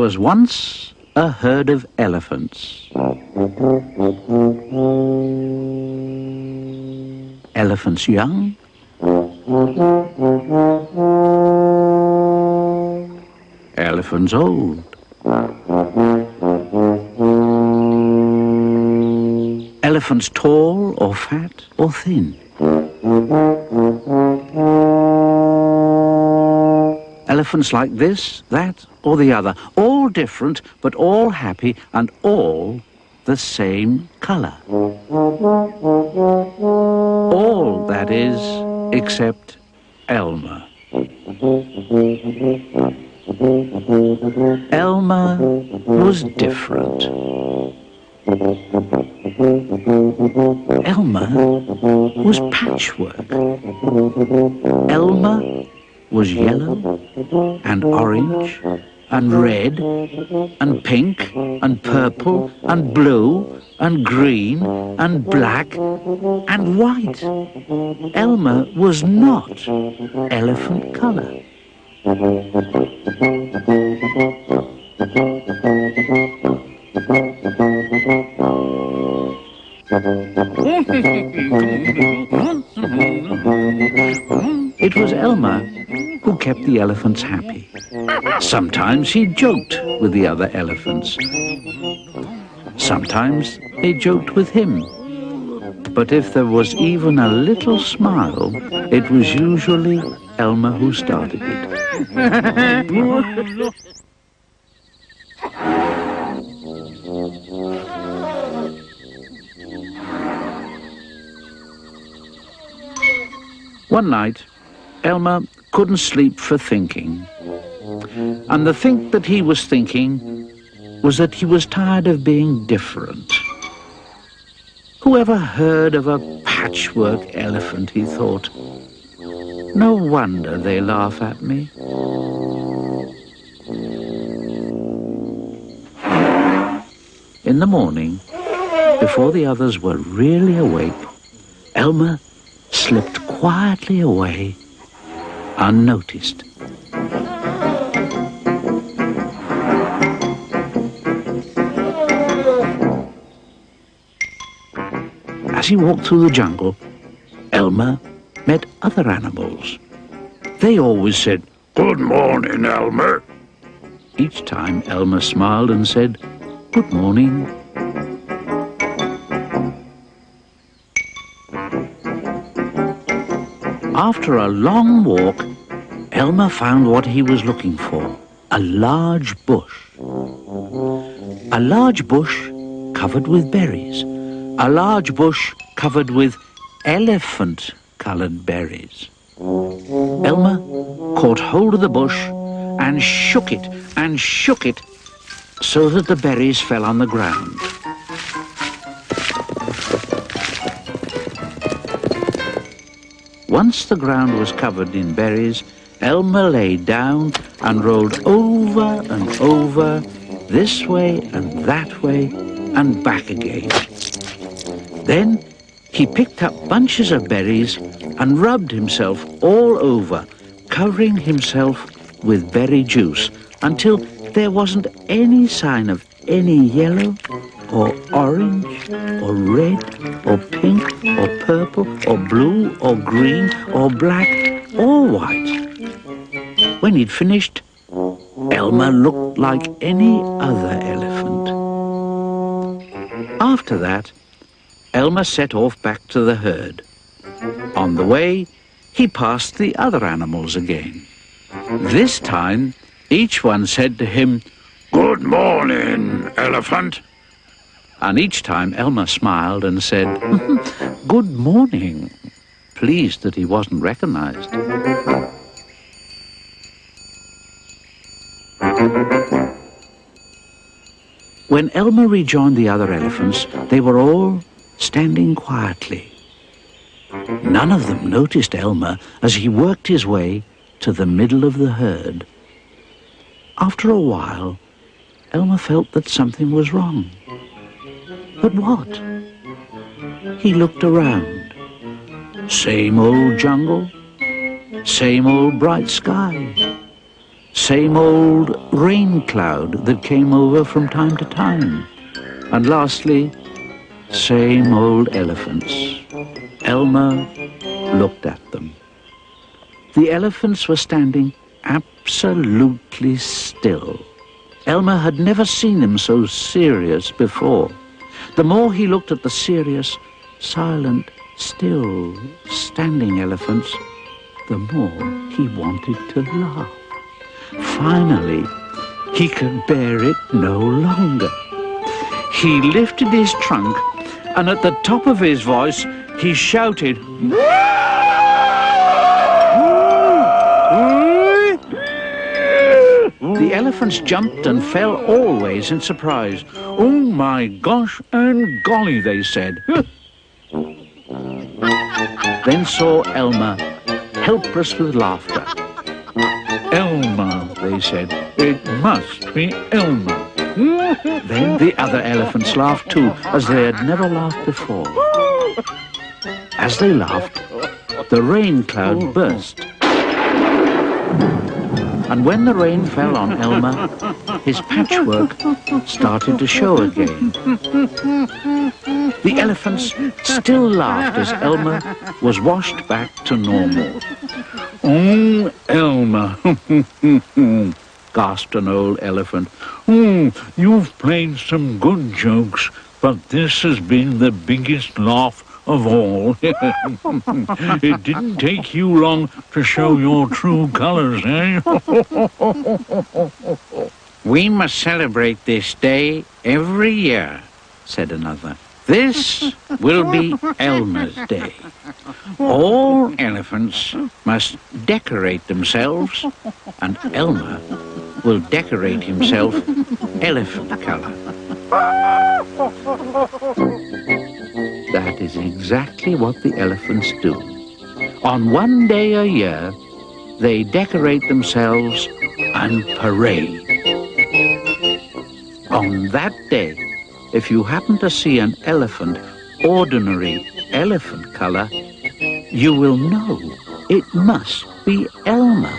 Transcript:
was once a herd of elephants. Elephants young, elephants old, elephants tall or fat or thin, elephants like this, that, or the other, all different, but all happy and all the same colour. All, that is, except Elmer. Elmer was different. Elmer was patchwork. Elmer was yellow and orange and red and pink and purple and blue and green and black and white. Elmer was not elephant colour. It was Elmer who kept the elephants happy. Sometimes he joked with the other elephants. Sometimes they joked with him. But if there was even a little smile, it was usually Elmer who started it. One night, Elmer couldn't sleep for thinking. And the think that he was thinking was that he was tired of being different. Whoever heard of a patchwork elephant, he thought. No wonder they laugh at me. In the morning, before the others were really awake, Elmer slipped quietly away, unnoticed. As he walked through the jungle, Elmer met other animals. They always said, "Good morning, Elmer." Each time Elmer smiled and said, "Good morning." After a long walk, Elmer found what he was looking for, a large bush. A large bush covered with berries. A large bush covered with elephant-coloured berries. Elmer caught hold of the bush and shook it so that the berries fell on the ground. Once the ground was covered in berries, Elmer lay down and rolled over and over, this way and that way and back again. Then he picked up bunches of berries and rubbed himself all over, covering himself with berry juice until there wasn't any sign of any yellow or orange or red or pink or purple or blue or green or black or white. When he'd finished, Elmer looked like any other elephant. After that, Elmer set off back to the herd. On the way, he passed the other animals again. This time, each one said to him, "Good morning, Elephant." And each time Elmer smiled and said, "Good morning," pleased that he wasn't recognized. When Elmer rejoined the other elephants, they were all standing quietly. None of them noticed Elmer as he worked his way to the middle of the herd. After a while, Elmer felt that something was wrong. But what? He looked around. Same old jungle, same old bright sky, Same old rain cloud that came over from time to time. And lastly, same old elephants. Elmer looked at them. The elephants were standing absolutely still. Elmer had never seen them so serious before. The more he looked at the serious, silent, still standing elephants, the more he wanted to laugh. Finally, he could bear it no longer. He lifted his trunk, and at the top of his voice, he shouted, The elephants jumped and fell always in surprise. "Oh my gosh and golly," they said. Then saw Elmer, helpless with laughter. "Elmer," they said. "It must be Elmer." Then the other elephants laughed too, as they had never laughed before. As they laughed, the rain cloud burst. And when the rain fell on Elmer, his patchwork started to show again. The elephants still laughed as Elmer was washed back to normal. "Oh, Elmer," gasped an old elephant. "You've played some good jokes, but this has been the biggest laugh of all." "It didn't take you long to show your true colors, eh?" "We must celebrate this day every year," said another. "This will be Elmer's Day. All elephants must decorate themselves, and Elmer will decorate himself elephant color." That is exactly what the elephants do. On one day a year, they decorate themselves and parade. On that day, if you happen to see an elephant, ordinary elephant color, you will know it must be Elmer.